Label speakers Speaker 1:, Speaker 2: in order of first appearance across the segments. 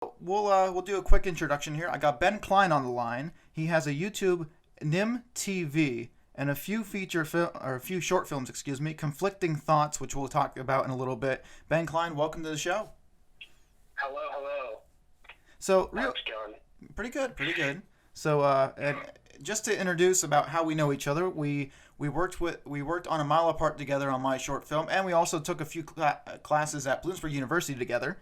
Speaker 1: We'll do a quick introduction here. I got Ben Kline on the line. He has a YouTube NimTV and a few a few short films, excuse me, conflicting thoughts, which we'll talk about in a little bit. Ben Kline, welcome to the show.
Speaker 2: Hello, hello.
Speaker 1: So,
Speaker 2: How's it going?
Speaker 1: pretty good, pretty good. So, and just to introduce about how we know each other, we worked on a mile apart together on my short film, and we also took a few classes at Bloomsburg University together.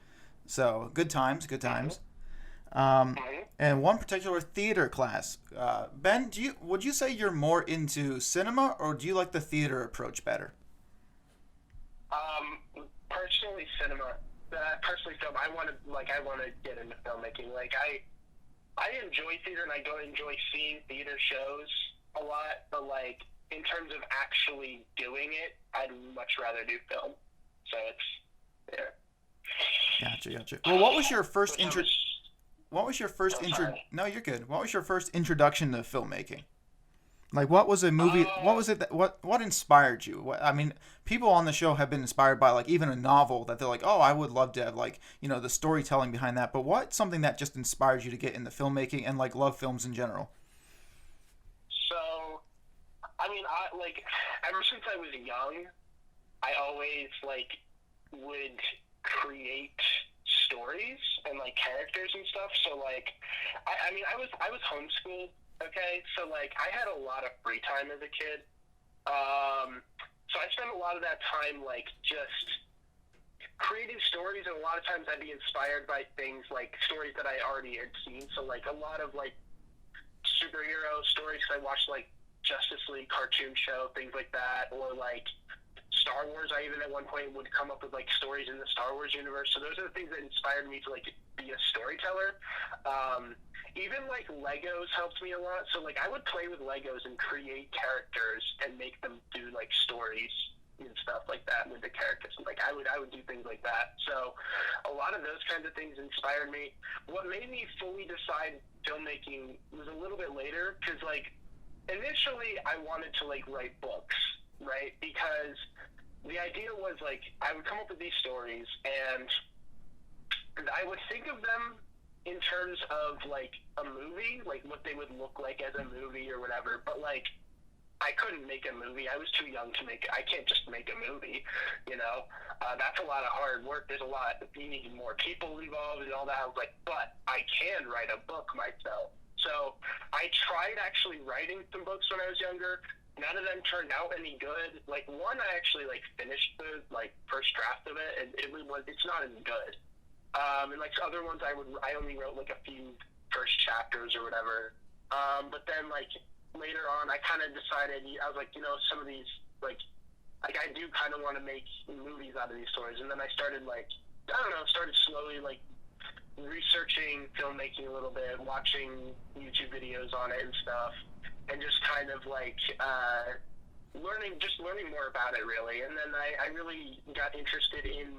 Speaker 1: So, good times, good
Speaker 2: hmm
Speaker 1: times. Um,
Speaker 2: hmm
Speaker 1: and one particular theater class. Ben, would you say you're more into cinema, or do you like the theater approach better?
Speaker 2: Personally, cinema. Personally, film. I want to get into filmmaking. I enjoy theater and I don't enjoy seeing theater shows a lot, but in terms of actually doing it, I'd much rather do film. So it's there.
Speaker 1: Gotcha, gotcha. Well, what was your first
Speaker 2: Which I was.
Speaker 1: What was your first
Speaker 2: Oh,
Speaker 1: intro?
Speaker 2: sorry.
Speaker 1: No, you're good. What was your first introduction to filmmaking? Like, what was a movie? What
Speaker 2: Uh,
Speaker 1: was it that what inspired you? I mean, people on the show have been inspired by like even a novel that they're like, oh, I would love to have like the storytelling behind that. But what's something that just inspired you to get into filmmaking and like love films in general?
Speaker 2: so I ever since I was young, I always would create stories and characters and stuff. So I was homeschooled. Okay, so I had a lot of free time as a kid. So I spent a lot of that time just creating stories, and a lot of times I'd be inspired by things like stories that I already had seen. So a lot of superhero stories. 'Cause I watched Justice League cartoon show, things like that, or Star Wars. I even at one point would come up with stories in the Star Wars universe. So those are the things that inspired me to be a storyteller. Even Legos helped me a lot. So I would play with Legos and create characters and make them do stories and stuff like that with the characters. And I would do things like that. So a lot of those kinds of things inspired me. What made me fully decide filmmaking was a little bit later, because initially I wanted to write books, right? Because the idea was I would come up with these stories and I would think of them in terms of a movie, what they would look like as a movie or whatever. But I couldn't make a movie. I was too young to make it. I can't just make a movie, you know. That's a lot of hard work. There's a lot. You need more people involved and all that. I was like, but I can write a book myself. So I tried actually writing some books when I was younger. None of them turned out any good. One, I actually finished the first draft of it, and it's not as good. And other ones, I only wrote a few first chapters or whatever. But then later on, I kind of decided, I was like, some of these I do kind of want to make movies out of these stories. And then I started I don't know, started slowly researching filmmaking a little bit, watching YouTube videos on it and stuff, and just kind of learning more about it really. And then I really got interested in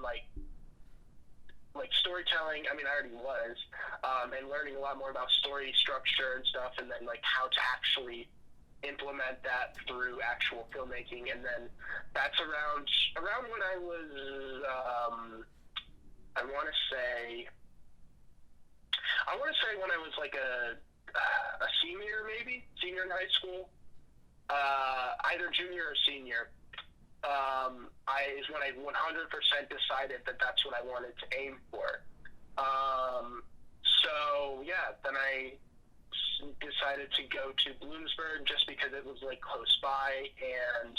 Speaker 2: storytelling. I mean, I already was, and learning a lot more about story structure and stuff, and then how to actually implement that through actual filmmaking. And then that's around when I was, I want to say, when I was a senior, maybe senior in high school, either junior or senior. Is when I 100% decided that that's what I wanted to aim for. So yeah, then I decided to go to Bloomsburg just because it was close by and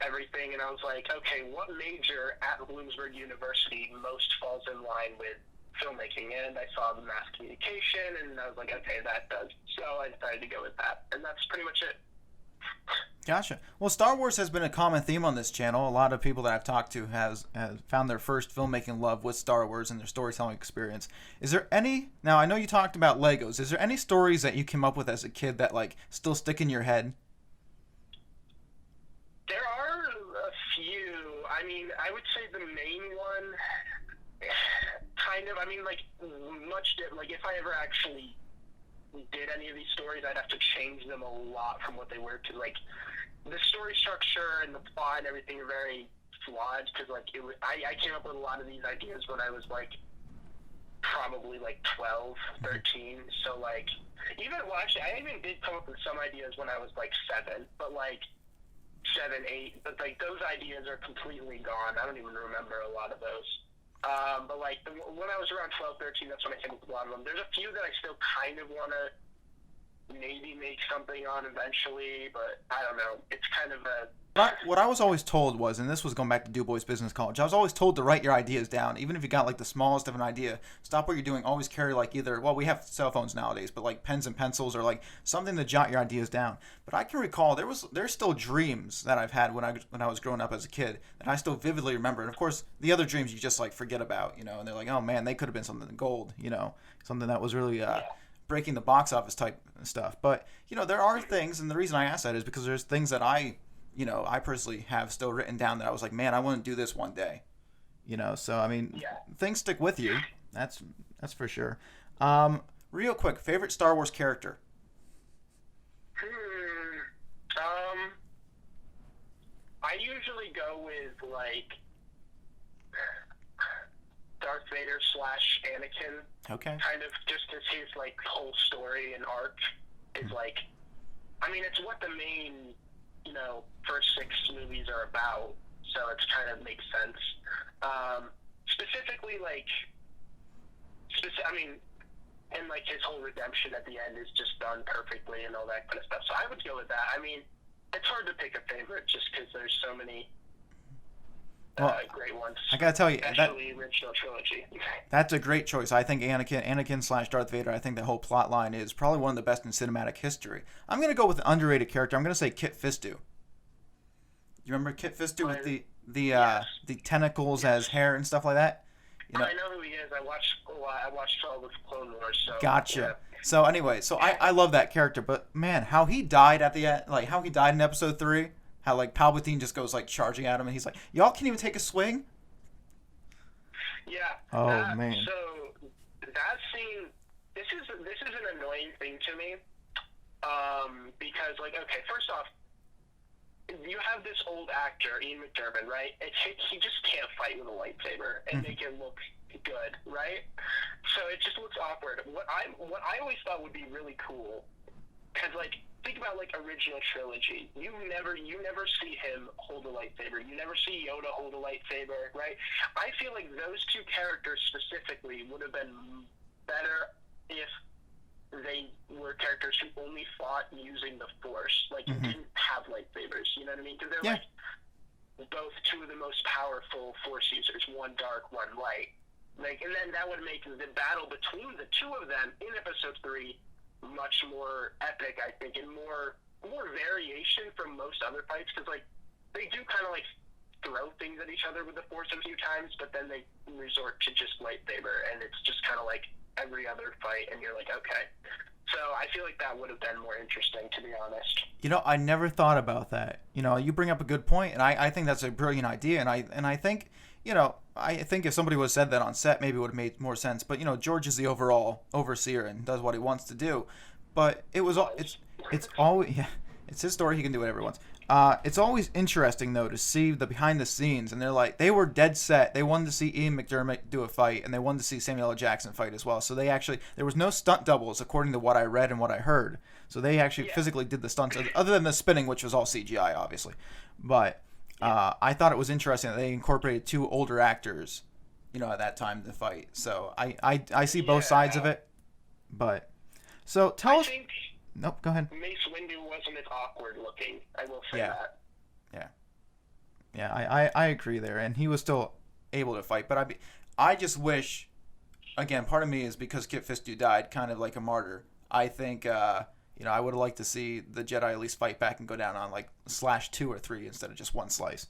Speaker 2: everything. And I was like, okay, what major at Bloomsburg University most falls in line with filmmaking? And I saw the mass communication, and I was like, okay, that does. So I decided to go with that, and that's pretty much it.
Speaker 1: Gotcha. Well, Star Wars has been a common theme on this channel. A lot of people that I've talked to has found their first filmmaking love with Star Wars and their storytelling experience. Is there any? Now, I know you talked about Legos. Is there any stories that you came up with as a kid that still stick in your head?
Speaker 2: There are a few. I mean, I would say the main one, kind of. I mean, if I ever actually did any of these stories, I'd have to change them a lot from what they were, because the story structure and the plot and everything are very flawed. Because I came up with a lot of these ideas when I was probably like 12, 13. So like, actually, I even did come up with some ideas when I was like 7, but like 7, 8. But like those ideas are completely gone. I don't even remember a lot of those. But like when I was around 12, 13, that's when I came up with a lot of them. There's a few that I still kind of want to maybe make something on eventually, but I don't know. It's kind of a...
Speaker 1: What I was always told was, and this was going back to Du Bois Business College, I was always told to write your ideas down. Even if you got like the smallest of an idea, stop what you're doing. Always carry like either, well, we have cell phones nowadays, but like pens and pencils or like something to jot your ideas down. But I can recall there's still dreams that I've had when I was growing up as a kid that I still vividly remember. And of course, the other dreams you just like forget about, and they're like, oh man, they could have been something gold, something that was really breaking the box office type stuff. But there are things, and the reason I ask that is because there's things that I personally have still written down that I was like, man, I want to do this one day. So I mean, things stick with you. That's for sure. Real quick, favorite Star Wars character?
Speaker 2: I usually go with like Darth Vader / Anakin.
Speaker 1: Okay.
Speaker 2: Kind of just as his like whole story and arc is like, I mean, it's what the main first 6 movies are about, so it kind of makes sense. Specifically, I mean, and like his whole redemption at the end is just done perfectly and all that kind of stuff. So I would go with that. I mean, it's hard to pick a favorite just because there's so many great ones.
Speaker 1: I gotta tell you,
Speaker 2: especially original trilogy.
Speaker 1: That's a great choice. I think Anakin / Darth Vader. I think that whole plot line is probably one of the best in cinematic history. I'm gonna go with an underrated character. I'm gonna say Kit Fisto. You remember Kit Fisto with the tentacles as hair and stuff like that?
Speaker 2: I know who he is. I watched all the Clone Wars. So,
Speaker 1: gotcha.
Speaker 2: Yeah.
Speaker 1: So anyway, I love that character, but man, how he died at the end, like how he died in Episode 3, how like Palpatine just goes like charging at him, and he's like, "Y'all can't even take a swing."
Speaker 2: Yeah.
Speaker 1: Oh man.
Speaker 2: So that scene, this is an annoying thing to me, because like, okay, first off, you have this old actor, Ian McDiarmid, right? He just can't fight with a lightsaber and make it look good, right? So it just looks awkward. What I always thought would be really cool, because like think about like original trilogy. You never see him hold a lightsaber. You never see Yoda hold a lightsaber, right? I feel like those 2 characters specifically would have been better if they were characters who only fought using the Force, like didn't have lightsabers. You know what I mean? Because they're like both 2 of the most powerful Force users, one dark, one light. Like, and then that would make the battle between the 2 of them in Episode 3 much more epic, I think, and more variation from most other fights. Because like they do kind of like throw things at each other with the Force a few times, but then they resort to just lightsaber, and it's just kind of like every other fight, and you're like, okay. So I feel like that would have been more interesting, to be honest.
Speaker 1: I never thought about that. You bring up a good point, and I think that's a brilliant idea, and I think, I think if somebody would have said that on set, maybe it would have made more sense. But George is the overall overseer and does what he wants to do. But it's always it's his story. He can do whatever he wants. It's always interesting though to see the behind the scenes, and they were dead set. They wanted to see Ian McDiarmid do a fight, and they wanted to see Samuel L. Jackson fight as well. So there was no stunt doubles according to what I read and what I heard. So they actually physically did the stunts, other than the spinning, which was all CGI, obviously. But I thought it was interesting that they incorporated 2 older actors, at that time to fight. So I see both sides of it. But so tell us. Nope, go ahead.
Speaker 2: Mace Windu wasn't as awkward looking. I will say that.
Speaker 1: Yeah, I agree there, and he was still able to fight. But I just wish, again, part of me is because Kit Fisto died kind of like a martyr. I think I would have liked to see the Jedi at least fight back and go down on like /2 or 3 instead of just one slice.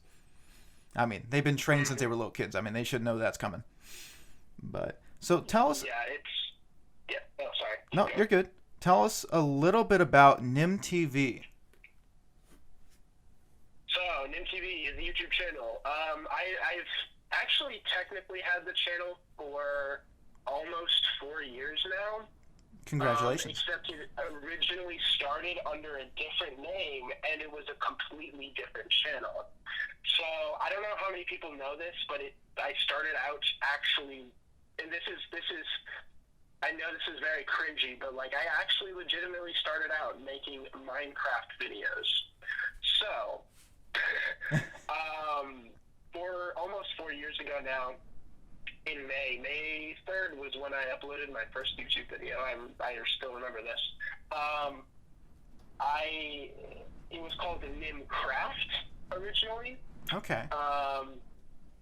Speaker 1: I mean, they've been trained since they were little kids. I mean, they should know that's coming. But so tell us.
Speaker 2: Oh, sorry.
Speaker 1: No, you're good. Tell us a little bit about NimTV.
Speaker 2: So, NimTV is a YouTube channel. I've actually technically had the channel for almost 4 years now.
Speaker 1: Congratulations.
Speaker 2: Except it originally started under a different name, and it was a completely different channel. So, I don't know how many people know this, but I started out actually and this is I know this is very cringy, but like I actually legitimately started out making Minecraft videos. So, for almost 4 years ago now, in May 3rd was when I uploaded my first YouTube video. I still remember this. It was called the NimCraft originally.
Speaker 1: Okay.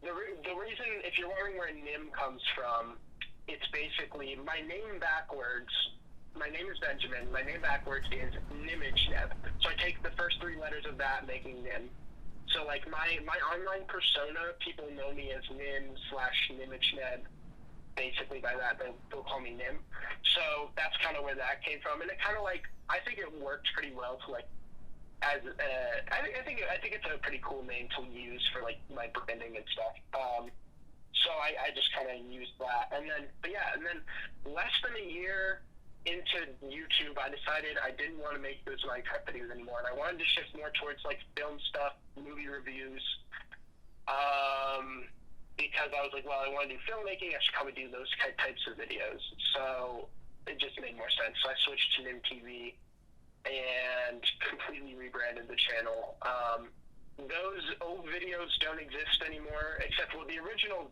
Speaker 2: The reason, if you're wondering where Nim comes from, it's basically my name backwards. My name is Benjamin. My name backwards is Nimage. So I take the first 3 letters of that, making Nim. So like my online persona, people know me as Nim/NimageNeb. Basically by that, they'll call me Nim. So that's kind of where that came from, and it kind of like I think it worked pretty well to like as I think it's a pretty cool name to use for like my branding and stuff. So I just kind of used that, and then less than a year into YouTube, I decided I didn't want to make those Minecraft videos anymore, and I wanted to shift more towards like film stuff, movie reviews, because I was like, well, I want to do filmmaking, I should probably do those types of videos. So it just made more sense. So I switched to NimTV and completely rebranded the channel. Those old videos don't exist anymore, except well, the original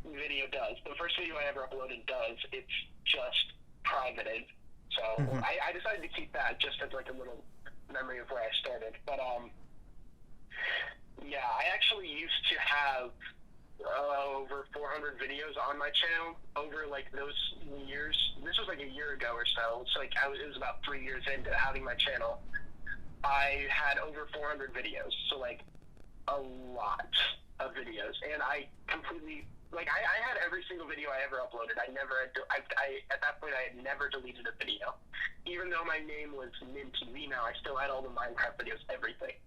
Speaker 2: video does. The first video I ever uploaded does. It's just privated. So I decided to keep that just as like a little memory of where I started. But yeah, I actually used to have over 400 videos on my channel over like those years. This was like a year ago or so. It's like it was about 3 years into having my channel. I had over 400 videos, so like a lot of videos, and I completely like I had every single video I ever uploaded. I at that point I had never deleted a video, even though my name was NimTV. Now I still had all the Minecraft videos, everything.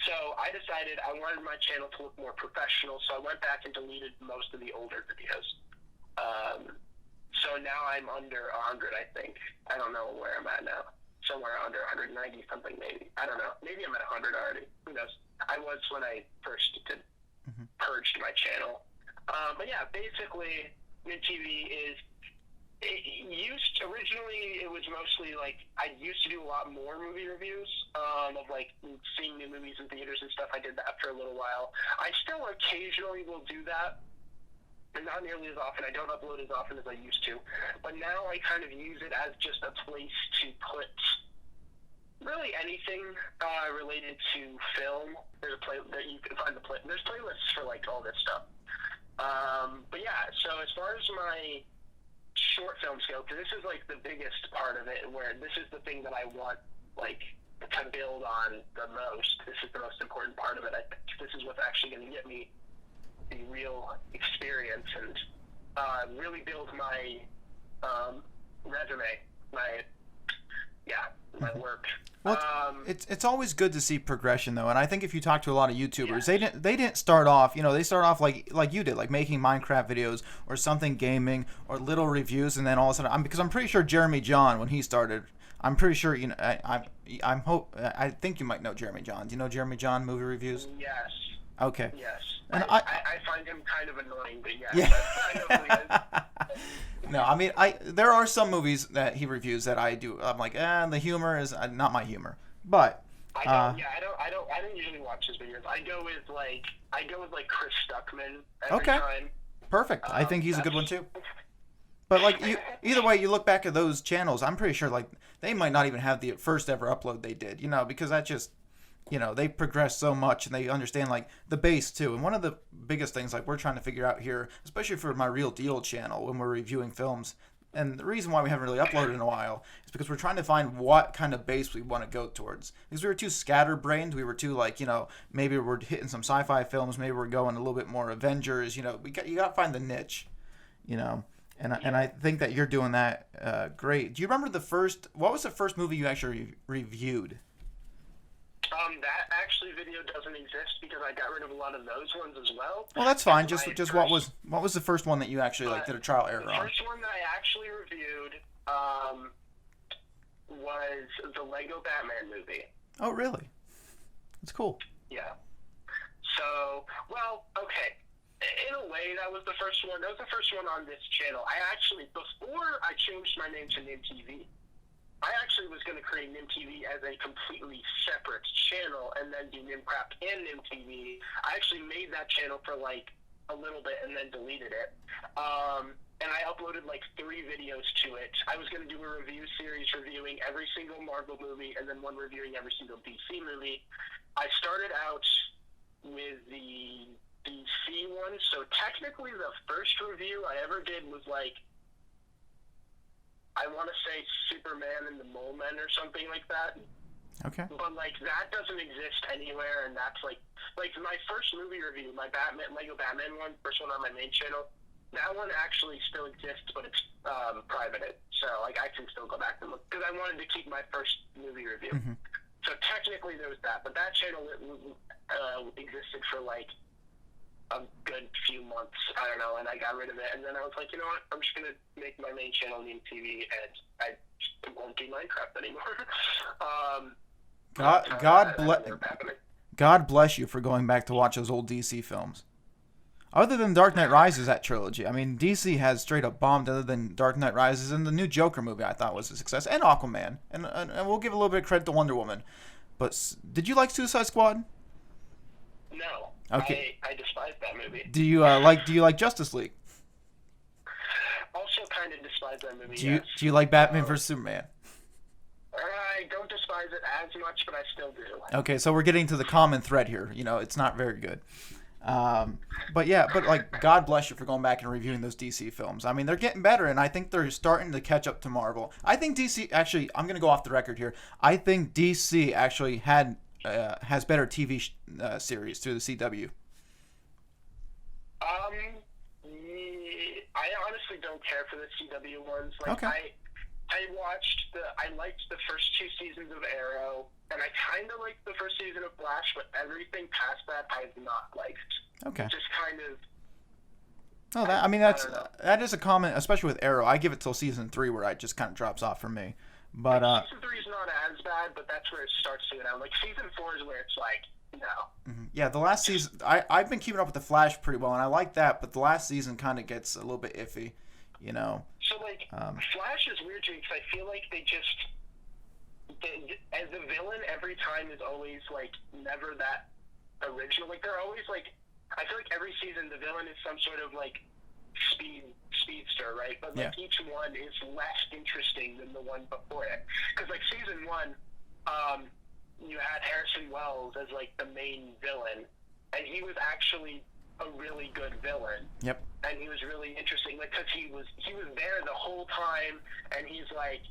Speaker 2: So I decided I wanted my channel to look more professional, so I went back and deleted most of the older videos. So now I'm under 100, I think. I don't know where I'm at now. Somewhere under 190 something, maybe. I don't know. Maybe I'm at 100 already. Who knows? I was when I first purged my channel. But yeah, basically, NimTV originally it was mostly like, I used to do a lot more movie reviews, of like seeing new movies in theaters and stuff. I did that for a little while. I still occasionally will do that, but not nearly as often. I don't upload as often as I used to. But now I kind of use it as just a place to put really anything related to film. There's you can find there's playlists for like all this stuff. But yeah, so as far as my short films go, because this is like the biggest part of it, where this is the thing that I want like to build on the most. This is the most important part of it. I think this is what's actually going to get me the real experience and really build my resume, my work.
Speaker 1: Well, it's always good to see progression, though, and I think if you talk to a lot of YouTubers, they didn't start off, they start off like you did, like making Minecraft videos or something gaming or little reviews, and then all of a sudden, because I'm pretty sure Jeremy John, when he started, I'm pretty sure I think you might know Jeremy John. Do you know Jeremy John movie reviews?
Speaker 2: Yes.
Speaker 1: Okay.
Speaker 2: Yes.
Speaker 1: And
Speaker 2: I find him kind of annoying, but yes,
Speaker 1: yeah.
Speaker 2: I know who he is.
Speaker 1: No, I mean, there are some movies that he reviews that I do. I'm like, the humor is not my humor. But
Speaker 2: I don't usually watch his videos. I go with like Chris Stuckman every time.
Speaker 1: Perfect. I think he's a good one too. But like either way, you look back at those channels, I'm pretty sure like they might not even have the first ever upload they did, because that just they progress so much and they understand like the base too. And one of the biggest things like we're trying to figure out here, especially for my Real Deal channel when we're reviewing films, and the reason why we haven't really uploaded in a while is because we're trying to find what kind of base we want to go towards. Because we were too scatterbrained, we were too like, maybe we're hitting some sci-fi films, maybe we're going a little bit more Avengers, you got to find the niche, And I think that you're doing that great. Do you remember what was the first movie you actually reviewed?
Speaker 2: That actually video doesn't exist because I got rid of a lot of those ones as well.
Speaker 1: Well, that's fine. Just what was the first one that you actually did a trial error on?
Speaker 2: The first one that I actually reviewed was the Lego Batman movie.
Speaker 1: Oh, really? That's cool.
Speaker 2: Yeah. So, well, okay. In a way, that was the first one. That was the first one on this channel. I actually, before I changed my name to NimTV, I actually was going to create NimTV as a completely separate channel and then do NimCraft and NimTV. I actually made that channel for like a little bit and then deleted it. And I uploaded like 3 videos to it. I was going to do a review series reviewing every single Marvel movie and then one reviewing every single DC movie. I started out with the DC one, so technically the first review I ever did was like, I want to say Superman and the Mole Men or something like that.
Speaker 1: Okay.
Speaker 2: But like that doesn't exist anywhere, and that's like my first movie review, my Lego Batman one, first one on my main channel. That one actually still exists, but it's privated, so like I can still go back and look because I wanted to keep my first movie review.
Speaker 1: Mm-hmm.
Speaker 2: So technically there was that, but that channel existed for like a good few months, I don't know, and I got rid of it, and then I was like, you know what, I'm just gonna make my main channel NimTV, and I won't do Minecraft anymore.
Speaker 1: God bless you for going back to watch those old DC films. Other than Dark Knight Rises, that trilogy, I mean, DC has straight up bombed. Other than Dark Knight Rises and the new Joker movie, I thought was a success, and Aquaman, and we'll give a little bit of credit to Wonder Woman. But did you like Suicide Squad?
Speaker 2: No.
Speaker 1: Okay.
Speaker 2: I despise that movie.
Speaker 1: Do you like Justice League?
Speaker 2: Also, kind of despise that movie.
Speaker 1: Do you like Batman vs Superman?
Speaker 2: I don't despise it as much, but I still do.
Speaker 1: Okay, so we're getting to the common thread here. You know, it's not very good. But yeah, but like, God bless you for going back and reviewing those DC films. I mean, they're getting better, and I think they're starting to catch up to Marvel. I think DC actually, I'm gonna go off the record here. I think DC actually has better TV series through the CW.
Speaker 2: I honestly don't care for the CW ones. Like,
Speaker 1: okay.
Speaker 2: I liked the first 2 seasons of Arrow, and I kind of liked the first season of Flash, but everything past that I've not liked.
Speaker 1: Okay.
Speaker 2: Just kind of.
Speaker 1: Oh, that is a common, especially with Arrow. I give it till season 3 where it just kind of drops off for me. But
Speaker 2: season 3 is not as bad, but that's where it starts to go down. Like season 4 is where it's like, no.
Speaker 1: Mm-hmm. Yeah, the last season, I've been keeping up with the Flash pretty well, and I like that. But the last season kind of gets a little bit iffy, you know.
Speaker 2: So like, Flash is weird to me because I feel like they just, as the villain every time is always like never that original. Like they're always like, I feel like every season the villain is some sort of like speedster, right? But like each one is less interesting than the one before it. Because like season 1, you had Harrison Wells as like the main villain, and he was actually a really good villain.
Speaker 1: Yep.
Speaker 2: And he was really interesting, like, because he was there the whole time, and he's like,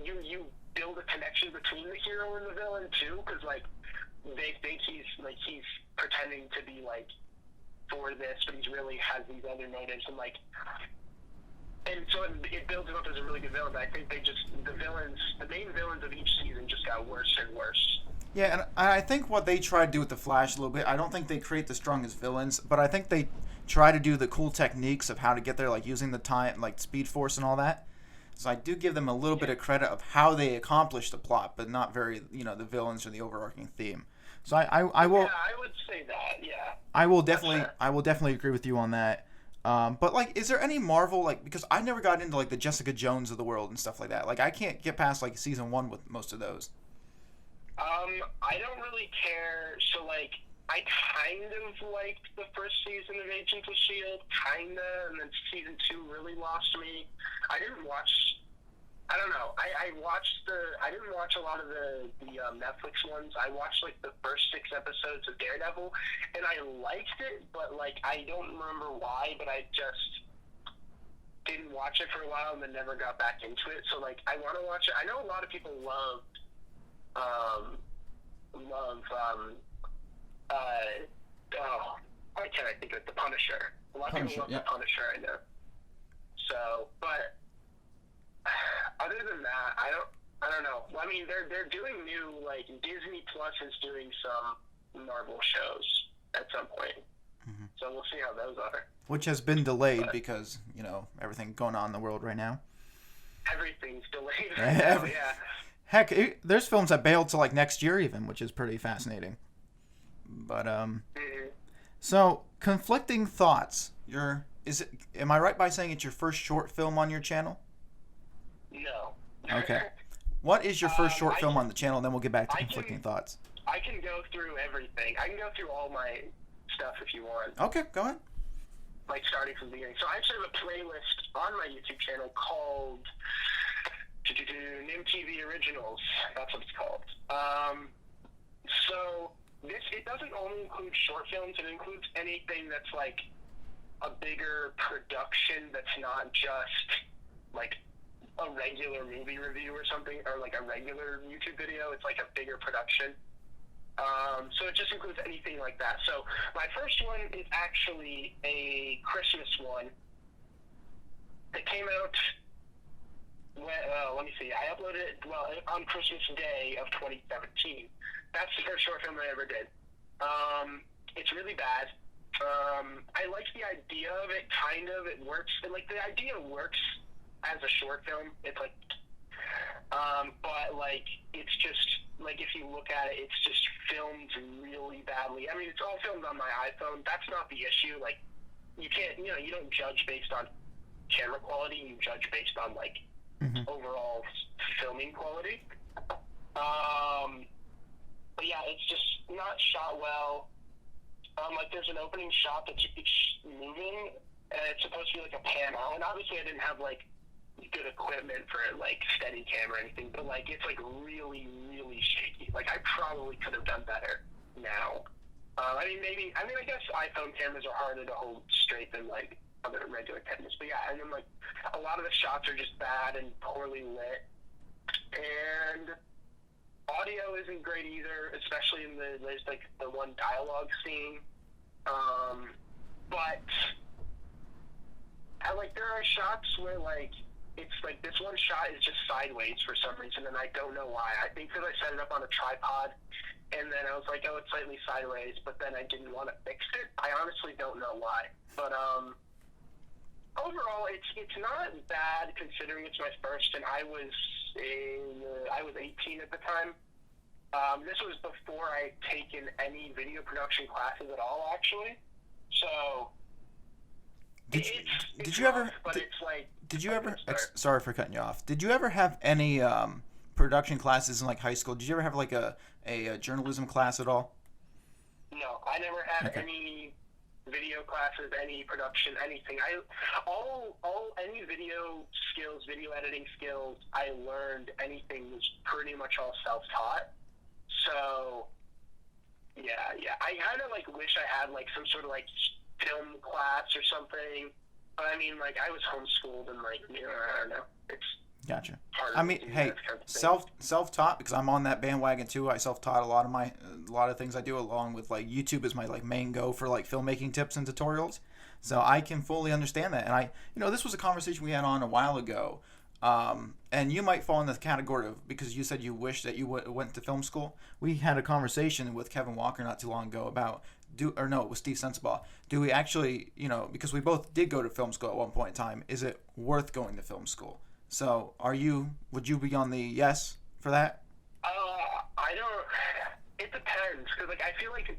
Speaker 2: you build a connection between the hero and the villain too, because like they think he's pretending to be like for this, but he really has these other motives, and like, and so it builds him up as a really good villain. But I think the main villains of each season just got worse and worse.
Speaker 1: Yeah, and I think what they try to do with the Flash a little bit, I don't think they create the strongest villains, but I think they try to do the cool techniques of how to get there, like using the time, like Speed Force and all that. So I do give them a little bit of credit of how they accomplish the plot, but not very, the villains or the overarching theme. So I will.
Speaker 2: Yeah, I would say that. Yeah.
Speaker 1: I will definitely agree with you on that. But like, is there any Marvel, like, because I never got into like the Jessica Jones of the world and stuff like that. Like, I can't get past like season 1 with most of those.
Speaker 2: I don't really care. So like, I kind of liked the first season of Agents of S.H.I.E.L.D., kinda, and then season 2 really lost me. I didn't watch. I don't know. I didn't watch a lot of the Netflix ones. I watched like the first 6 episodes of Daredevil, and I liked it, but like I don't remember why. But I just didn't watch it for a while and then never got back into it. So like, I want to watch it. I know a lot of people love why can't I think of it? The Punisher. A lot of people love The Punisher, I know. So, but other than that, I don't know. I mean, they're doing new, like, Disney Plus is doing some Marvel shows at some point. Mm-hmm. So we'll see how those are.
Speaker 1: Which has been delayed because, everything going on in the world right now.
Speaker 2: Everything's delayed right now, yeah.
Speaker 1: Heck, there's films that bailed till like next year even, which is pretty fascinating. But So, conflicting thoughts. Am I right by saying it's your first short film on your channel?
Speaker 2: No.
Speaker 1: Okay. What is your first short film on the channel? And then we'll get back to
Speaker 2: I
Speaker 1: conflicting thoughts.
Speaker 2: I can go through everything. I can go through all my stuff if you want.
Speaker 1: Okay, go ahead.
Speaker 2: Like starting from the beginning. So I actually have a playlist on my YouTube channel called NimTV Originals. That's what it's called. So it doesn't only include short films. It includes anything that's like a bigger production that's not just like a regular movie review or something, or like a regular YouTube video. It's like a bigger production. So it just includes anything like that. So my first one is actually a Christmas one. It came out, let me see, I uploaded it, on Christmas Day of 2017. That's the first short film I ever did. It's really bad. I like the idea of it, kind of. It works. Like, the idea works as a short film. It's like, but like, it's just, like, if you look at it, it's just filmed really badly. I mean, it's all filmed on my iPhone. That's not the issue. Like, you can't, you don't judge based on camera quality. You judge based on, like, overall filming quality. But yeah, it's just not shot well. Like, there's an opening shot that's moving, and it's supposed to be like a pan out. And obviously, I didn't have like good equipment for like steady cam or anything, but like it's like really, really shaky. Like, I probably could have done better now. I guess iPhone cameras are harder to hold straight than like other regular cameras. But yeah, and then like a lot of the shots are just bad and poorly lit, and audio isn't great either, especially in there's like the one dialogue scene. But there are shots where like it's like this one shot is just sideways for some reason, and I don't know why. I think because I set it up on a tripod, and then I was like, oh, it's slightly sideways, but then I didn't want to fix it. I honestly don't know why. But overall, it's not bad considering it's my first, and I was 18 at the time. This was before I'd taken any video production classes at all, actually. So
Speaker 1: did you ever? Sorry for cutting you off. Did you ever have any production classes in like high school? Did you ever have like a journalism class at all?
Speaker 2: No, I never had any video classes, any production, anything. Any video skills, video editing skills I learned, anything was pretty much all self-taught. So yeah, I kind of like wish I had like some sort of like film class or something. But I mean, like, I was homeschooled and like, I don't know. It's
Speaker 1: gotcha.
Speaker 2: Hard
Speaker 1: I mean, hey, self-taught, because I'm on that bandwagon too. I self-taught a lot of things I do, along with like YouTube is my like main go for like filmmaking tips and tutorials. So I can fully understand that. And this was a conversation we had on a while ago. And you might fall in the category of, because you said you wish that you went to film school. We had a conversation with Kevin Walker not too long ago about it was Steve Sensabaugh. Do we actually, because we both did go to film school at one point in time, is it worth going to film school? So would you be on the yes for that?
Speaker 2: I don't, it depends, because like, I feel like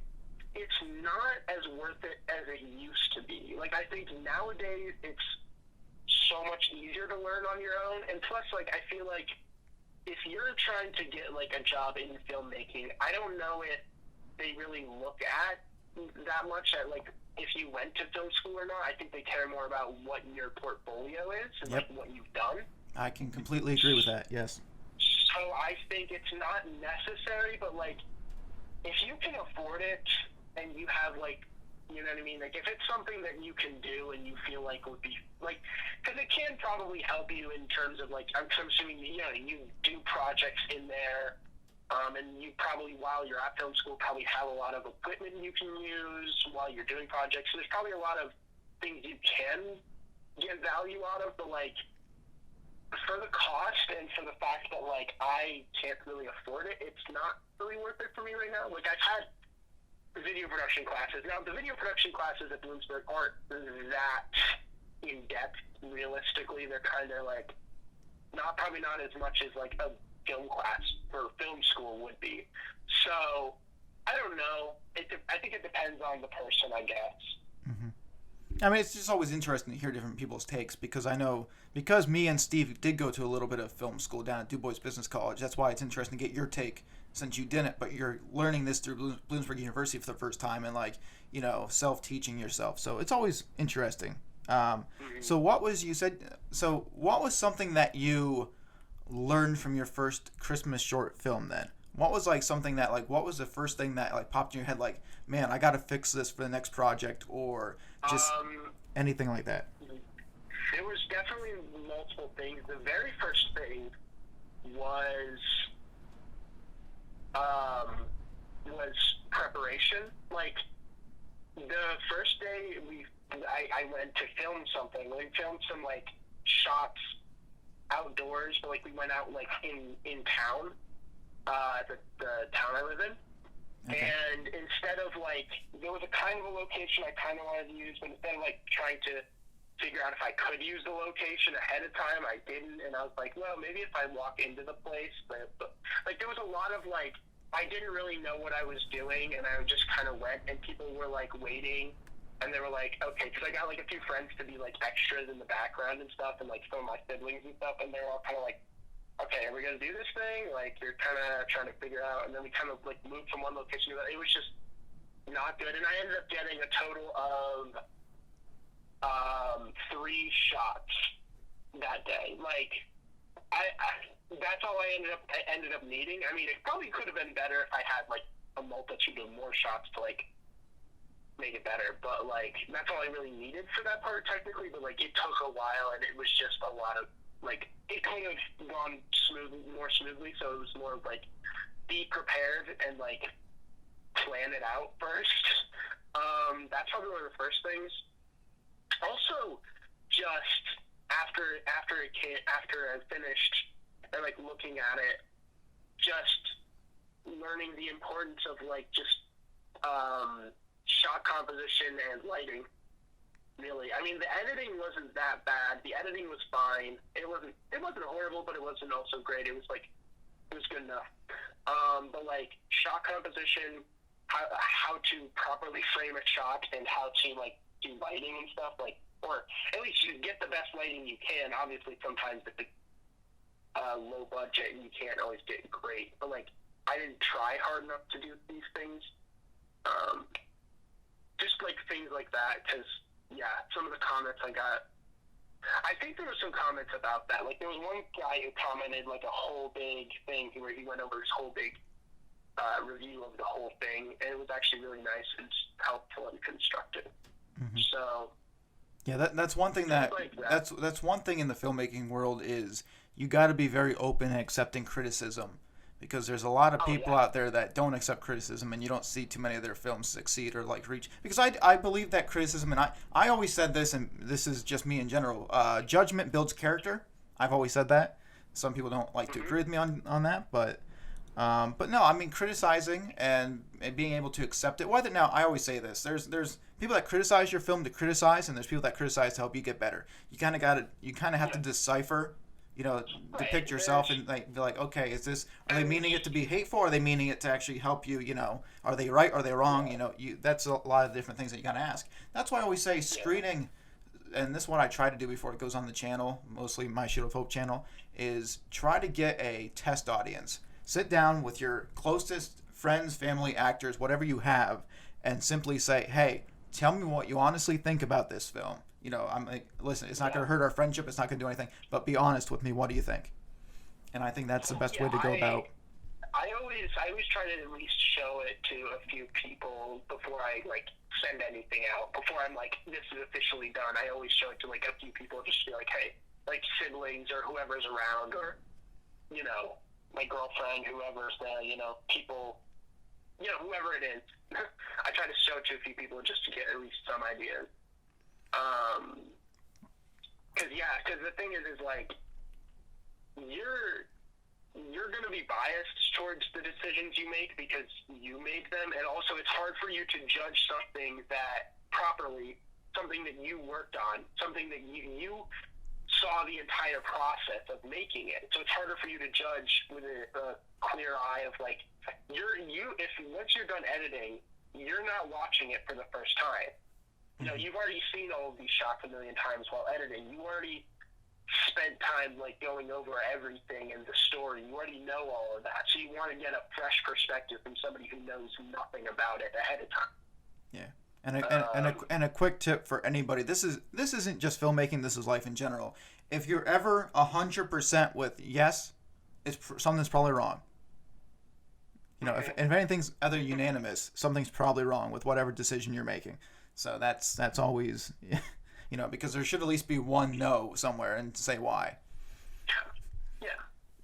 Speaker 2: it's not as worth it as it used to be. Like, I think nowadays it's so much easier to learn on your own, and plus, like, I feel like if you're trying to get like a job in filmmaking, I don't know if they really look at that much at like if you went to film school or not. I think they care more about what your portfolio is and like what you've done. I
Speaker 1: can completely agree with that. Yes.
Speaker 2: So I think it's not necessary, but like if you can afford it and you have like, you know what I mean? Like, if it's something that you can do and you feel like would be, like, because it can probably help you in terms of, like, I'm assuming, you do projects in there, and you probably, while you're at film school, probably have a lot of equipment you can use while you're doing projects. So there's probably a lot of things you can get value out of, but, like, for the cost and for the fact that, like, I can't really afford it, it's not really worth it for me right now. Like, I've had video production classes. Now, the video production classes at Bloomsburg aren't that in-depth, realistically. They're kind of like, probably not as much as like a film class or film school would be. So, I don't know. I think it depends on the person, I guess.
Speaker 1: Mm-hmm. I mean, it's just always interesting to hear different people's takes, because I know, because me and Steve did go to a little bit of film school down at Du Bois Business College. That's why it's interesting to get your take, since you didn't, but you're learning this through Bloomsburg University for the first time, and like, self-teaching yourself. So it's always interesting. So what was something that you learned from your first Christmas short film then? What was like something that like, what was the first thing that like popped in your head, like, man, I got to fix this for the next project, or just anything like that?
Speaker 2: There was definitely multiple things. The very first thing was preparation. Like, the first day I went to film something. We filmed some like shots outdoors, but like we went out like in town, the town I live in. Okay. And instead of like, there was a kind of a location I kind of wanted to use, but instead of like trying to figure out if I could use the location ahead of time, I didn't. And I was like, well, maybe if I walk into the place, but like there was a lot of like, I didn't really know what I was doing, and I just kind of went, and people were like waiting, and they were like, okay, because I got like a few friends to be like extras in the background and stuff, and like some of my siblings and stuff, and they were all kind of like, okay, are we gonna do this thing? Like, you're kind of trying to figure out, and then we kind of like moved from one location to another. It was just not good, and I ended up getting a total of 3 shots that day. Like, that's all I ended up needing. I mean, it probably could have been better if I had like a multitude of more shots to like make it better, but like that's all I really needed for that part technically. But like it took a while, and it was just a lot of like, it could have gone more smoothly. So it was more of like, be prepared and like plan it out first. That's probably one of the first things. Also, just after I finished, and like looking at it, just learning the importance of like just shot composition and lighting. Really, I mean, the editing wasn't that bad. The editing was fine. It wasn't horrible, but it wasn't also great. It was good enough. But like shot composition, how to properly frame a shot, and how to like do lighting and stuff, like, or at least you get the best lighting you can. Obviously, sometimes if it's low budget, you can't always get great, but like I didn't try hard enough to do these things. Just like things like that, because some of the comments I got, I think there were some comments about that. Like there was one guy who commented like a whole big thing where he went over his whole big review of the whole thing, and it was actually really nice and helpful and constructive. Mm-hmm. So
Speaker 1: yeah, that's one thing that's one thing in the filmmaking world is you got to be very open and accepting criticism, because there's a lot of people out there that don't accept criticism, and you don't see too many of their films succeed or like reach. Because I believe that criticism, and I always said this, and this is just me in general, judgment builds character. I've always said that. Some people don't like to agree with me on that, but no, I mean, criticizing and being able to accept it. Whether now, I always say this: there's people that criticize your film to criticize, and there's people that criticize to help you get better. You kind of have to decipher, depict yourself and like be like, okay, are they meaning it to be hateful? Or are they meaning it to actually help you? Are they right? Are they wrong? That's a lot of different things that you gotta ask. That's why I always say screening, and this is what I try to do before it goes on the channel, mostly my Shield of Hope channel, is try to get a test audience. Sit down with your closest friends, family, actors, whatever you have, and simply say, hey, tell me what you honestly think about this film. I'm like, listen, it's not going to hurt our friendship. It's not going to do anything. But be honest with me. What do you think? And I think that's the best way to go about.
Speaker 2: I always try to at least show it to a few people before I like send anything out. Before I'm like, this is officially done. I always show it to like a few people, just to be like, hey, like siblings or whoever's around, or my girlfriend, whoever's there, people, whoever it is. I try to show it to a few people just to get at least some ideas. Because the thing is like, you're going to be biased towards the decisions you make because you made them, and also it's hard for you to judge something that properly, something that you worked on, something that you saw the entire process of making it. So it's harder for you to judge with a clear eye of like, if once you're done editing, you're not watching it for the first time. You know, you've already seen all of these shots a million times while editing. You already spent time like going over everything in the story. You already know all of that, so you want to get a fresh perspective from somebody who knows nothing about it ahead of time.
Speaker 1: Yeah. And a quick tip for anybody. This isn't just filmmaking. This is life in general. If you're ever 100% with yes, something's probably wrong. You know, if anything's other unanimous, something's probably wrong with whatever decision you're making. So that's always, you know, because there should at least be one no somewhere and say why.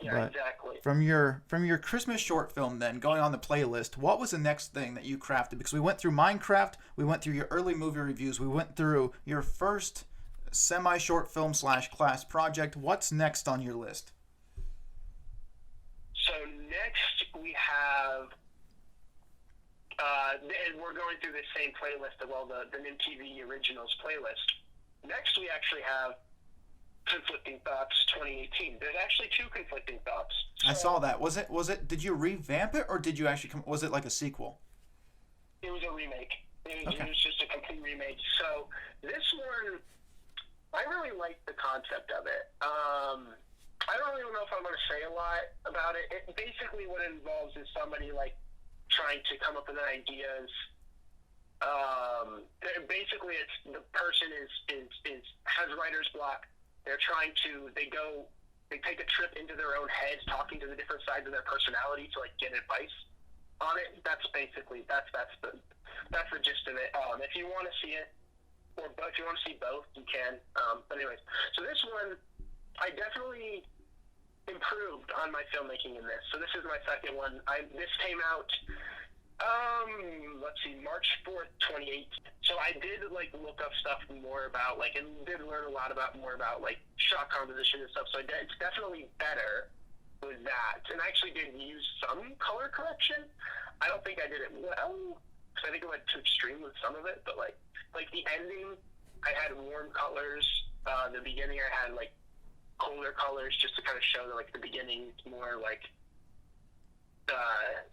Speaker 2: Yeah,
Speaker 1: But
Speaker 2: exactly.
Speaker 1: From your Christmas short film, then going on the playlist, what was the next thing that you crafted? Because we went through Minecraft, we went through your early movie reviews, we went through your first semi-short film / class project. What's next on your list?
Speaker 2: So next we have, and we're going through the same playlist of all the NimTV Originals playlist. Next we actually have Conflicting Thoughts 2018. There's actually 2 Conflicting Thoughts. So
Speaker 1: I saw that. Was it? Did you revamp it, or did you actually was it like a sequel?
Speaker 2: It was a remake. It
Speaker 1: Okay.
Speaker 2: was just a complete remake. So this one, I really like the concept of it. I don't really know if I'm going to say a lot about it. Basically what it involves is somebody like trying to come up with ideas. Basically, it's the person has writer's block. They're trying to they take a trip into their own heads, talking to the different sides of their personality to like get advice on it. That's basically that's the gist of it. If you want to see it, or if you want to see both, you can. But anyways, so this one, I definitely improved on my filmmaking in this. So this is my second one. This came out, let's see, March 4th, 2018. So I did like look up stuff more about like, and did learn a lot more about like shot composition and stuff. So it's definitely better with that. And I actually did use some color correction. I don't think I did it well, because I think it went too extreme with some of it. But like the ending, I had warm colors. The beginning, I had like colder colors, just to kind of show that like the beginning is more like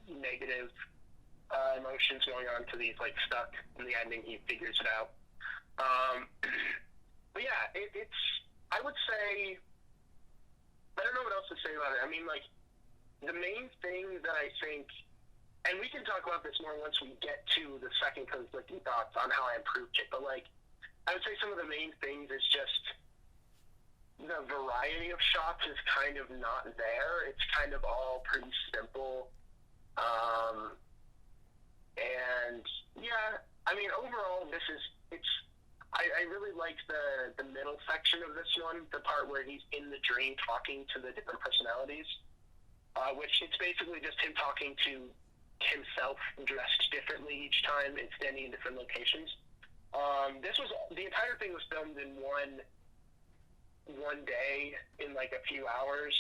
Speaker 2: negative emotions going on to these like stuck. In the ending, he figures it out. But yeah, it's I would say, I don't know what else to say about it. I mean, like, the main thing that I think, and we can talk about this more once we get to the second Conflicting Thoughts on how I improved it, but like, I would say some of the main things is just the variety of shots is kind of not there. It's kind of all pretty simple. And yeah, I mean, overall, I really liked the middle section of this one, the part where he's in the dream talking to the different personalities, which it's basically just him talking to himself dressed differently each time and standing in different locations. The entire thing was filmed in one day in like a few hours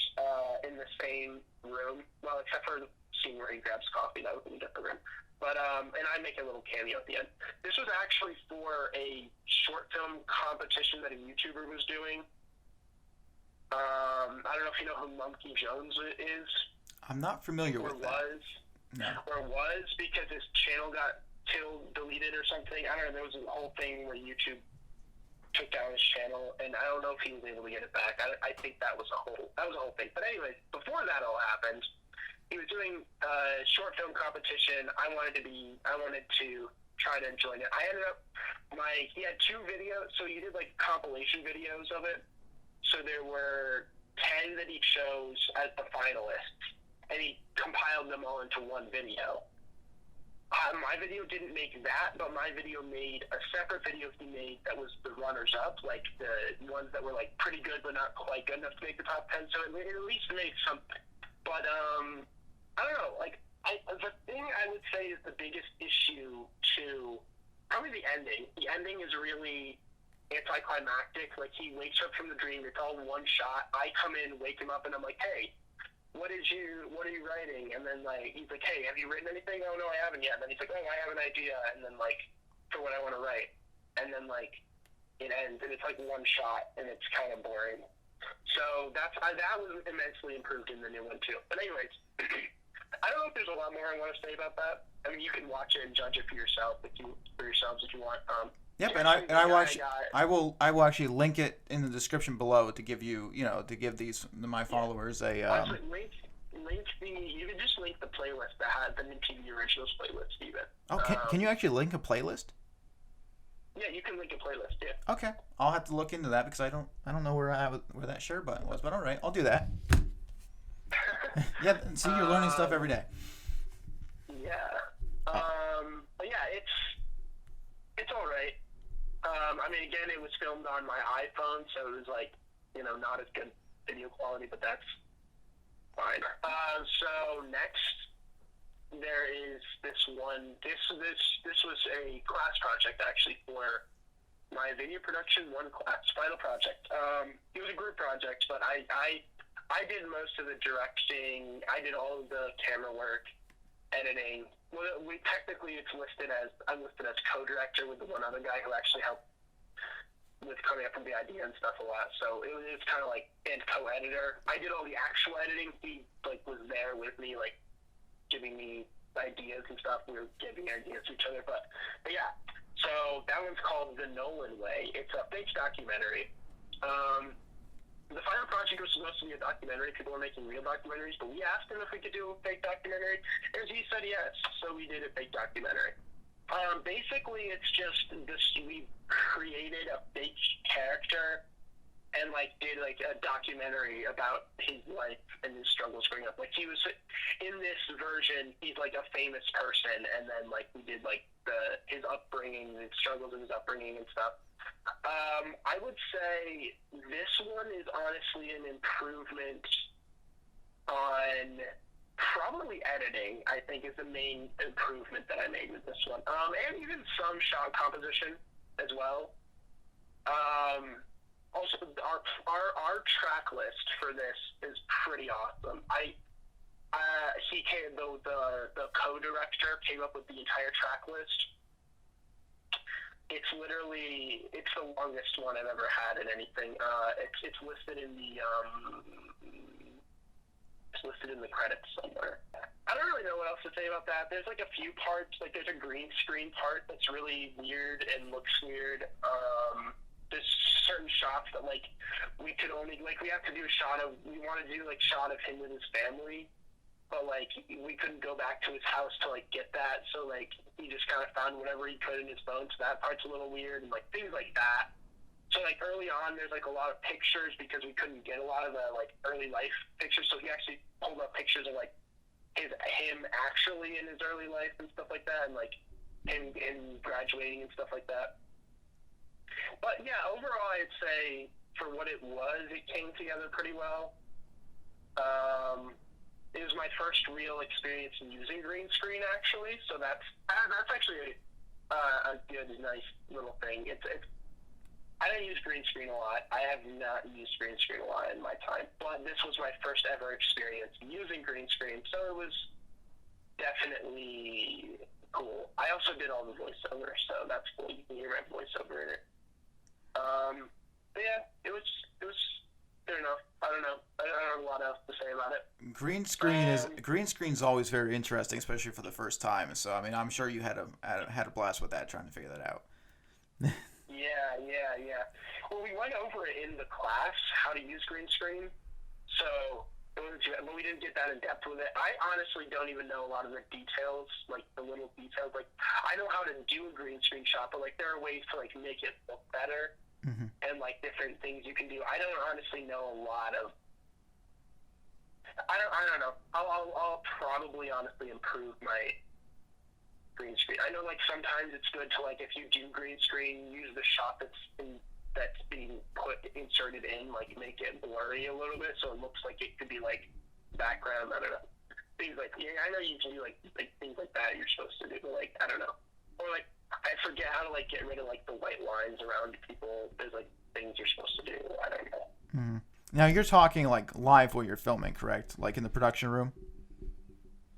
Speaker 2: in the same room. Well, except for the scene where he grabs coffee, that was in a different room. But and I make a little cameo at the end. This was actually for a short film competition that a YouTuber was doing. I don't know if you know who Monkey Jones is.
Speaker 1: I'm not familiar with that.
Speaker 2: Or was, because his channel got deleted or something. I don't know. There was a whole thing where YouTube took down his channel, and I don't know if he was able to get it back. I think that was a whole thing. But anyways, before that all happened, he was doing a short film competition. I wanted to try to join it. I ended up, he had 2 videos, so he did like compilation videos of it. So there were 10 that he chose as the finalists, and he compiled them all into one video. My video didn't make that, but my video made a separate video he made that was the runners-up, like the ones that were like pretty good but not quite good enough to make the top 10. So it at least made something. But I don't know. Like the thing I would say is the biggest issue to probably the ending. The ending is really anticlimactic. Like he wakes up from the dream. It's all one shot. I come in, wake him up, and I'm like, hey. What are you writing? And then like he's like, hey, have you written anything? Oh no, I haven't yet. And then he's like, oh, I have an idea. And then like for what I want to write. And then like it ends, and it's like one shot, and it's kind of boring. So that was immensely improved in the new one too. But anyways, I don't know if there's a lot more I want to say about that. I mean, you can watch it and judge it for yourselves if you want.
Speaker 1: Yep,
Speaker 2: yeah,
Speaker 1: and I will actually I will actually link it in the description below to give you to give my followers a.
Speaker 2: Honestly, you can just link the playlist that had the NimTV originals playlist even.
Speaker 1: Oh, can you actually link a playlist?
Speaker 2: Yeah, you can link a playlist. Yeah.
Speaker 1: Okay, I'll have to look into that because I don't know where that share button was, but all right, I'll do that. Yeah, see, you're learning stuff every day.
Speaker 2: Yeah. But yeah, it's all right. I mean, again, it was filmed on my iPhone, so it was like, not as good video quality, but that's fine. So next, there is this one. This was a class project actually for my video production final project. It was a group project, but I did most of the directing. I did all of the camera work, editing. Well, I'm listed as co-director with the one other guy who actually helped with coming up with the idea and stuff a lot. So it's kind of like, and co-editor. I did all the actual editing. He was there with me, giving me ideas and stuff. We were giving ideas to each other. But yeah, so that one's called The Nolan Way. It's a fake documentary. The final project was supposed to be a documentary. People were making real documentaries, but we asked him if we could do a fake documentary, and he said yes. So we did a fake documentary. Basically, it's just this: we created a fake character and did a documentary about his life and his struggles growing up. He was in this version. He's a famous person, and then we did his upbringing, the struggles of his upbringing and stuff. I would say this one is honestly an improvement on probably editing. I think is the main improvement that I made with this one, and even some shot composition as well. Also, our track list for this is pretty awesome. The co-director came up with the entire track list. It's the longest one I've ever had in anything. It's listed in the credits somewhere. I don't really know what else to say about that. There's a few parts, there's a green screen part that's really weird and looks weird. There's certain shots that we could only we have to do we want to do shot of him with his family, but we couldn't go back to his house to get that, so he just kind of found whatever he could in his phone. So that part's a little weird and things like that. So early on, there's a lot of pictures because we couldn't get a lot of the early life pictures. So he actually pulled up pictures of him actually in his early life and stuff like that, and him in graduating and stuff like that. But yeah, overall, I'd say for what it was, it came together pretty well. It was my first real experience in using green screen, actually. So that's actually a good, nice little thing. I don't use green screen a lot. I have not used green screen a lot in my time, but this was my first ever experience using green screen, so it was definitely cool. I also did all the voiceover, so that's cool. You can hear my voiceover in it. But yeah, it was fair enough. I don't know. I don't have a lot else to say about it.
Speaker 1: Green screen's always very interesting, especially for the first time. So I mean, I'm sure you had a blast with that, trying to figure that out.
Speaker 2: Yeah. Well, we went over it in the class, how to use green screen. So it wasn't too bad, but we didn't get that in depth with it. I honestly don't even know a lot of the details, the little details. I know how to do a green screen shot, but there are ways to make it look better. Mm-hmm. And different things you can do. I don't honestly know a lot of. I don't know. I'll probably honestly improve my green screen. I know sometimes it's good to if you do green screen, use the shot that's being inserted in, make it blurry a little bit so it looks like it could be background. I don't know. Things I know you can do things like that you're supposed to do, but I don't know. Or I forget how to get rid of the white lines around people. There's things you're supposed to do. I don't know.
Speaker 1: Mm-hmm. Now you're talking live while you're filming, correct? In the production room.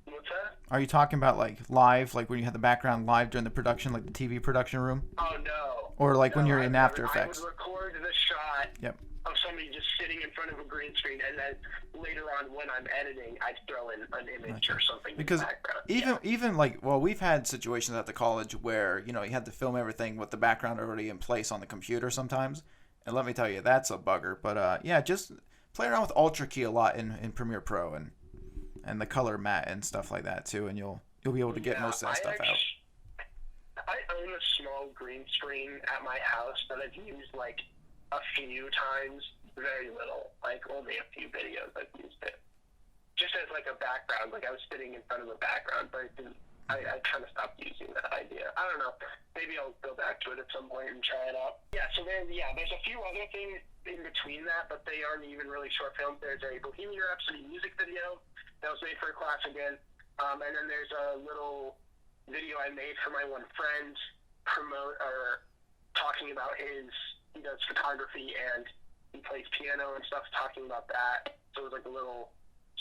Speaker 2: What's that?
Speaker 1: Are you talking about live, when you have the background live during the production, the TV production room?
Speaker 2: Oh no.
Speaker 1: Or like when you're in After
Speaker 2: I
Speaker 1: Effects.
Speaker 2: would record the shot
Speaker 1: Yep.
Speaker 2: of somebody just sitting in front of a green screen, and then later on when I'm editing, I'd throw in an image or something
Speaker 1: Because
Speaker 2: in the background.
Speaker 1: even like, well, we've had situations at the college where, you know, you had to film everything with the background already in place on the computer sometimes. And let me tell you, that's a bugger. But yeah, just play around with Ultra Key a lot in Premiere Pro and the color matte and stuff like that too, and you'll be able to get most of that stuff out.
Speaker 2: I own a small green screen at my house that I've used like a few times, very little, like only a few videos I've used it. Just as like a background, like I was sitting in front of a background, but I kind of stopped using that idea. I don't know. Maybe I'll go back to it at some point and try it out. Yeah, so there's a few other things in between that, but they aren't even really short films. There's a Bohemian Rhapsody music video that was made for a class again. And then there's a little video I made for my one friend talking about he does photography and he plays piano and stuff, talking about that. So it was like a little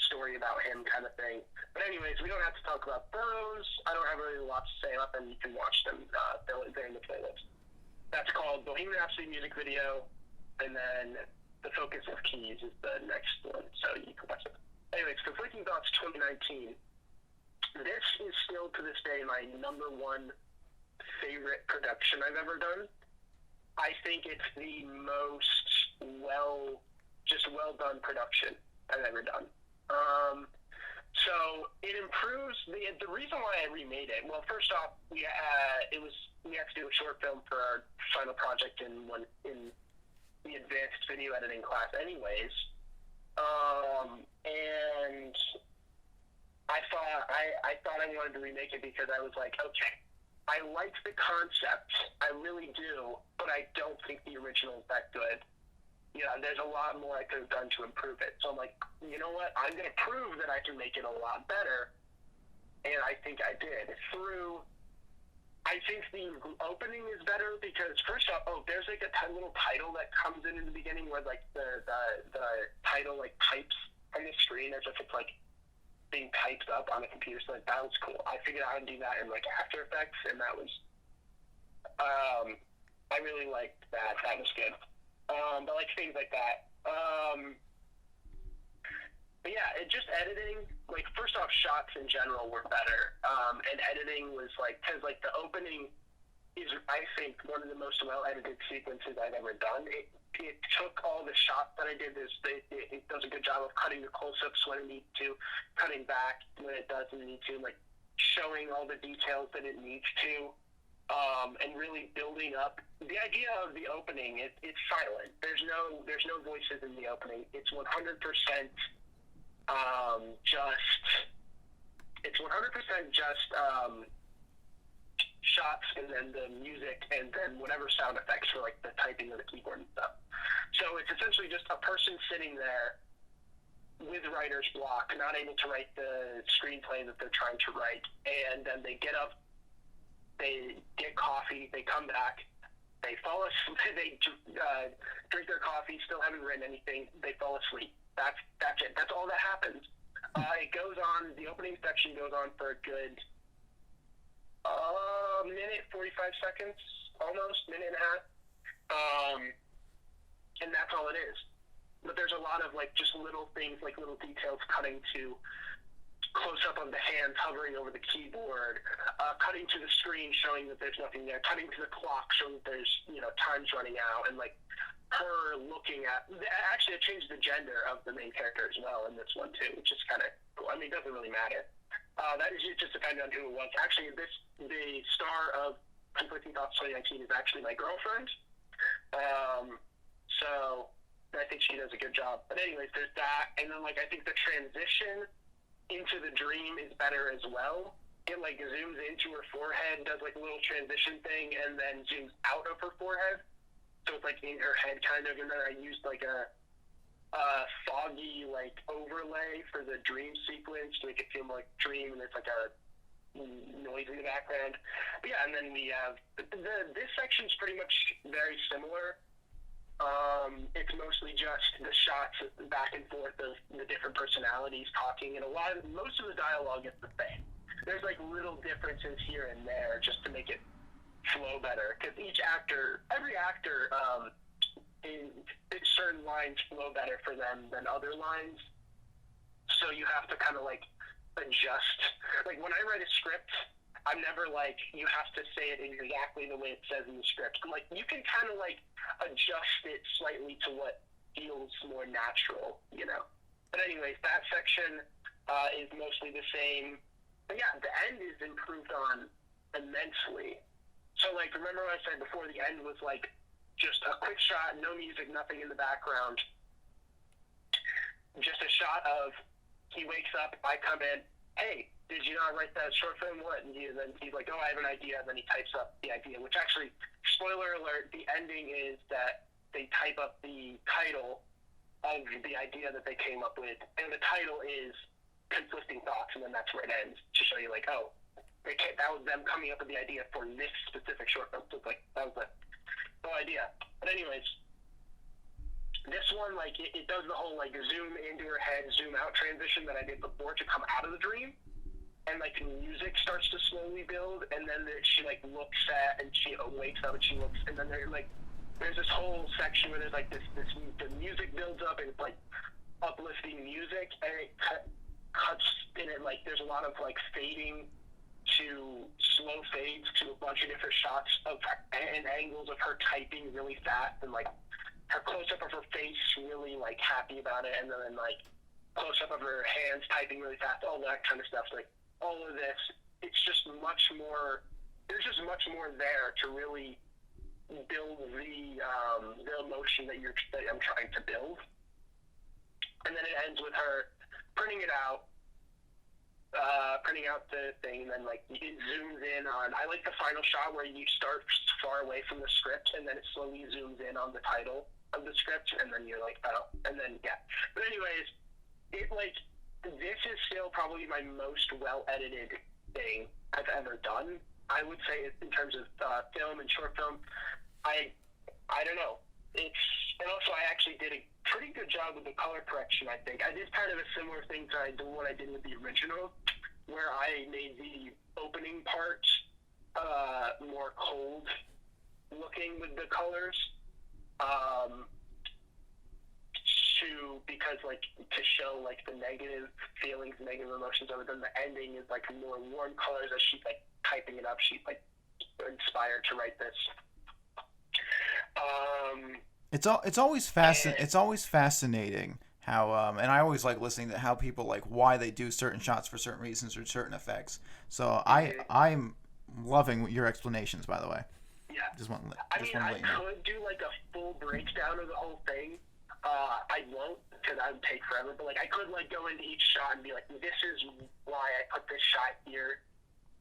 Speaker 2: story about him kind of thing. But anyways, we don't have to talk about those. I don't have really a lot to say about them. You can watch them. They're in the playlist. That's called Bohemian Rhapsody music video, and then The Focus of Keys is the next one, so you can watch it. Anyways, Conflicting Thoughts 2019. This is still to this day my number one favorite production I've ever done. I think it's the most well done production I've ever done. So it improves the reason why I remade it. Well, first off, we had to do a short film for our final project in the advanced video editing class, anyways. And I thought I wanted to remake it because I was like, okay, I like the concept, I really do, but I don't think the original is that good. Yeah, there's a lot more I could have done to improve it. So I'm like, you know what? I'm going to prove that I can make it a lot better. And I think I did. I think the opening is better because first off, there's like a little title that comes in the beginning where like the title like types on the screen as if it's like being typed up on a computer. So like, that was cool. I figured out how to do that in like After Effects, and that was, I really liked that. That was good. But like things like that. But yeah, just editing, like first off, shots in general were better. And editing was like, cause like the opening is, I think, one of the most well edited sequences I've ever done. It took all the shots that I did. It does a good job of cutting the close-ups when it needs to, cutting back when it doesn't need to, like showing all the details that it needs to. And really building up the idea of the opening. It's silent. There's no voices in the opening. It's 100% shots, and then the music, and then whatever sound effects for like the typing of the keyboard and stuff. So it's essentially just a person sitting there with writer's block, not able to write the screenplay that they're trying to write, and then they get up. They get coffee, they come back, they fall asleep, they drink their coffee, still haven't written anything, they fall asleep. That's it. That's all that happens. It goes on, the opening section goes on for a good minute, 45 seconds, almost, minute and a half. And that's all it is. But there's a lot of like just little things, like little details cutting to close up of the hands hovering over the keyboard, cutting to the screen showing that there's nothing there, cutting to the clock showing that there's, time's running out, and like her looking at, actually it changed the gender of the main character as well in this one too, which is kind of cool. I mean, it doesn't really matter. That is just depending on who it was. Actually, the star of Conflicting Thoughts 2019 is actually my girlfriend. So I think she does a good job. But anyways, there's that, and then like I think the transition into the dream is better as well. It like zooms into her forehead, does like a little transition thing, and then zooms out of her forehead. So it's like in her head kind of, and then I used like a foggy like overlay for the dream sequence to make it feel more like dream, and it's like a noise in the background. But yeah, and then we have this section's pretty much very similar. It's mostly just the shots back and forth of the different personalities talking, and most of the dialogue is the same. There's like little differences here and there just to make it flow better, because every actor, in certain lines flow better for them than other lines. So you have to kind of like adjust. Like when I write a script, I'm never like, you have to say it exactly the way it says in the script. I'm like, you can kind of like adjust it slightly to what feels more natural, you know? But anyways, that section is mostly the same. But yeah, the end is improved on immensely. So like, remember what I said before, the end was like just a quick shot, no music, nothing in the background. Just a shot of, he wakes up, I come in, hey, did you not write that short film? What? And then he's like, oh, I have an idea. And then he types up the idea, which actually, spoiler alert, the ending is that they type up the title of the idea that they came up with. And the title is Conflicting Thoughts. And then that's where it ends, to show you like, oh, that was them coming up with the idea for this specific short film. So it's like, that was the whole idea. But anyways, this one, like, it does the whole, like, zoom into her head, zoom out transition that I did before to come out of the dream. And, like, the music starts to slowly build, and then she, like, looks at, and she wakes up, and she looks, and then there's this whole section where there's, like, the music builds up, and it's, like, uplifting music, and it cuts in it, like, there's a lot of, like, fading to slow fades to a bunch of different shots and angles of her typing really fast, and, like, her close-up of her face really, like, happy about it, and then, like, close-up of her hands typing really fast, all that kind of stuff. Like, all of this, it's just much more, there's just much more there to really build the emotion that I'm trying to build. And then it ends with her printing it out, printing out the thing, and then, like, it zooms in on, I like the final shot where you start far away from the script, and then it slowly zooms in on the title of the script, and then you're like, oh, and then, yeah. But anyways, it, like, this is still probably my most well-edited thing I've ever done. I would say in terms of film and short film, I don't know. And also I actually did a pretty good job with the color correction, I think. I did kind of a similar thing to what I did with the original, where I made the opening part more cold looking with the colors. Because, like, to show, like, the negative feelings, negative emotions of it, then the ending is, like, more warm colors as she's, like, typing it up. She's, like, inspired to write this.
Speaker 1: It's always fascinating how and I always like listening to how people, like, why they do certain shots for certain reasons or certain effects. So I'm loving your explanations, by the way.
Speaker 2: Yeah.
Speaker 1: I
Speaker 2: could do, like, a full breakdown of the whole thing. I won't, because that would take forever, but, like, I could, like, go into each shot and be like, this is why I put this shot here.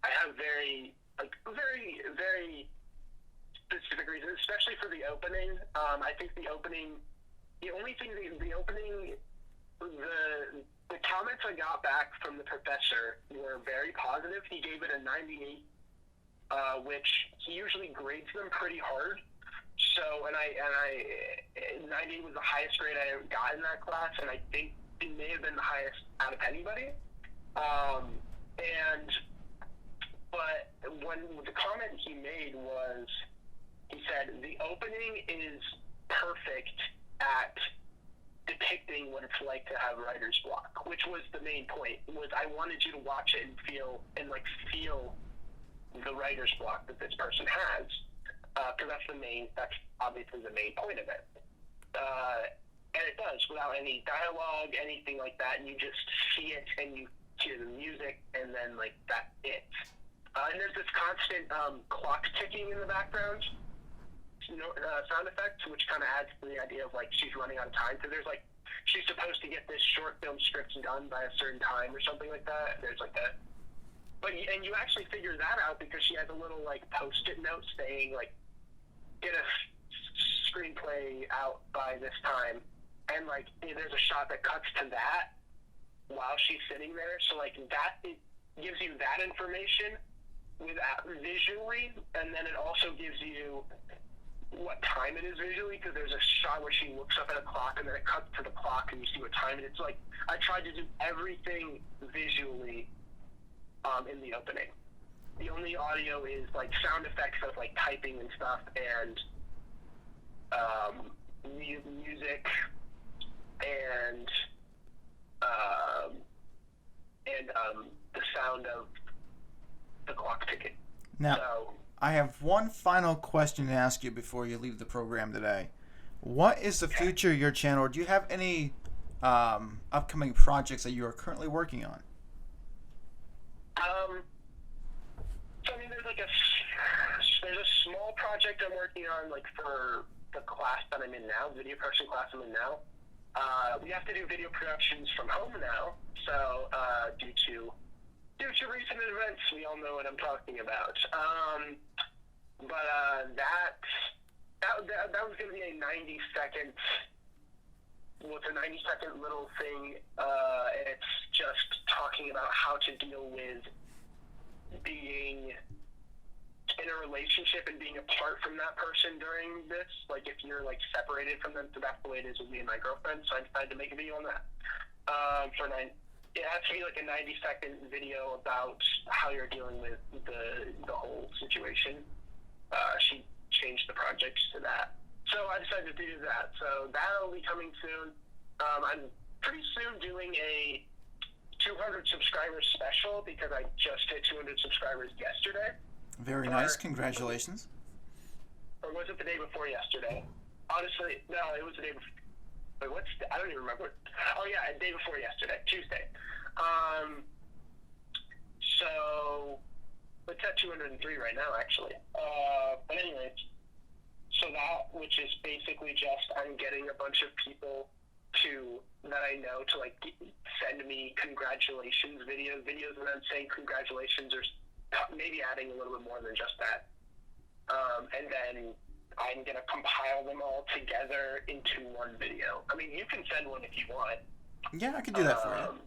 Speaker 2: I have very, very specific reasons, especially for the opening. I think the opening, the comments I got back from the professor were very positive. He gave it a 98, which he usually grades them pretty hard. So, and I 90 was the highest grade I ever got in that class, and I think it may have been the highest out of anybody. But when the comment he made was, he said, the opening is perfect at depicting what it's like to have writer's block, which was the main point, was I wanted you to watch it and feel the writer's block that this person has. Because that's obviously the main point of it. And it does, without any dialogue, anything like that, and you just see it, and you hear the music, and then, like, that's it. And there's this constant clock ticking in the background, sound effect, which kind of adds to the idea of, like, she's running out of time, because there's, like, she's supposed to get this short film script done by a certain time or something like that. There's, like, that. And you actually figure that out because she has a little, like, post-it note saying, like, get a screenplay out by this time, and, like, there's a shot that cuts to that while she's sitting there, so, like, that, it gives you that information visually, and then it also gives you what time it is visually, because there's a shot where she looks up at a clock, and then it cuts to the clock, and you see what time it is. It's like, I tried to do everything visually in the opening. the only audio is like sound effects of like typing and stuff, and music, and the sound of the clock ticking.
Speaker 1: Now,
Speaker 2: So,
Speaker 1: I have one final question to ask you before you leave the program today. What is the future of your channel? Or do you have any upcoming projects that you are currently working on?
Speaker 2: So I mean, there's a small project I'm working on, like for the class that I'm in now, video production class I'm in now. We have to do video productions from home now, so due to recent events, we all know what I'm talking about. That was going to be a 90-second. Well, it's a 90-second little thing. It's just talking about how to deal with being in a relationship and being apart from that person during this. Like, if you're like separated from them, so that's the way it is with me and my girlfriend. So I decided to make a video on that. It has to be like a 90-second video about how you're dealing with the whole situation. She changed the project to that. So I decided to do that. So that'll be coming soon. I'm pretty soon doing a 200 subscribers special because I just hit 200 subscribers yesterday.
Speaker 1: Very nice. Congratulations.
Speaker 2: Or was it the day before yesterday? Honestly, no, it was the day before. Wait, I don't even remember. Oh yeah, the day before yesterday, Tuesday. So it's at 203 right now, actually. But anyways, so that, which is basically just I'm getting a bunch of people that I know to like send me congratulations videos, and I'm saying congratulations, or maybe adding a little bit more than just that. And then I'm going to compile them all together into one video. I mean, you can send one if you want.
Speaker 1: Yeah, I can do that for you.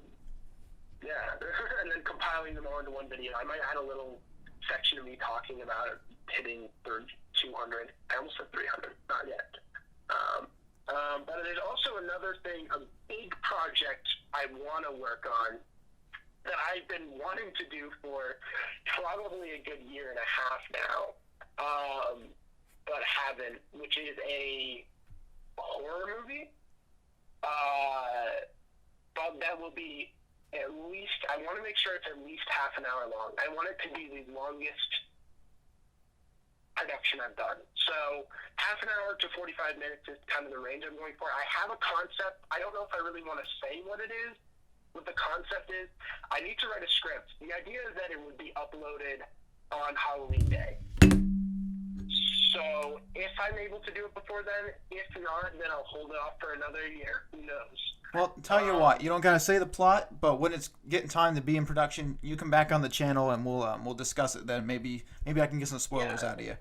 Speaker 2: Yeah, and then compiling them all into one video. I might add a little section of me talking about hitting 200. I almost said 300. Not yet. But there's also another thing, a big project I want to work on that I've been wanting to do for probably a good year and a half now, but haven't, which is a horror movie. But that will be at least, I want to make sure it's at least half an hour long. I want it to be the longest production I've done. So half an hour to 45 minutes is kind of the range I'm going for. I have a concept. I don't know if I really want to say what it is. What the concept is, I need to write a script. The idea is that it would be uploaded on Halloween Day. So if I'm able to do it before then, if not, then I'll hold it off for another year. Who knows?
Speaker 1: Well, tell you what, you don't gotta say the plot, but when it's getting time to be in production, you come back on the channel and we'll discuss it then. Maybe I can get some spoilers out of you.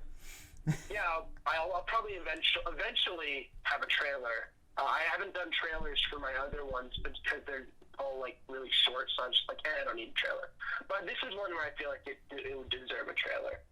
Speaker 2: Yeah, I'll probably eventually have a trailer. I haven't done trailers for my other ones, but because they're all like really short, so I'm just like, I don't need a trailer. But this is one where I feel like it would deserve a trailer.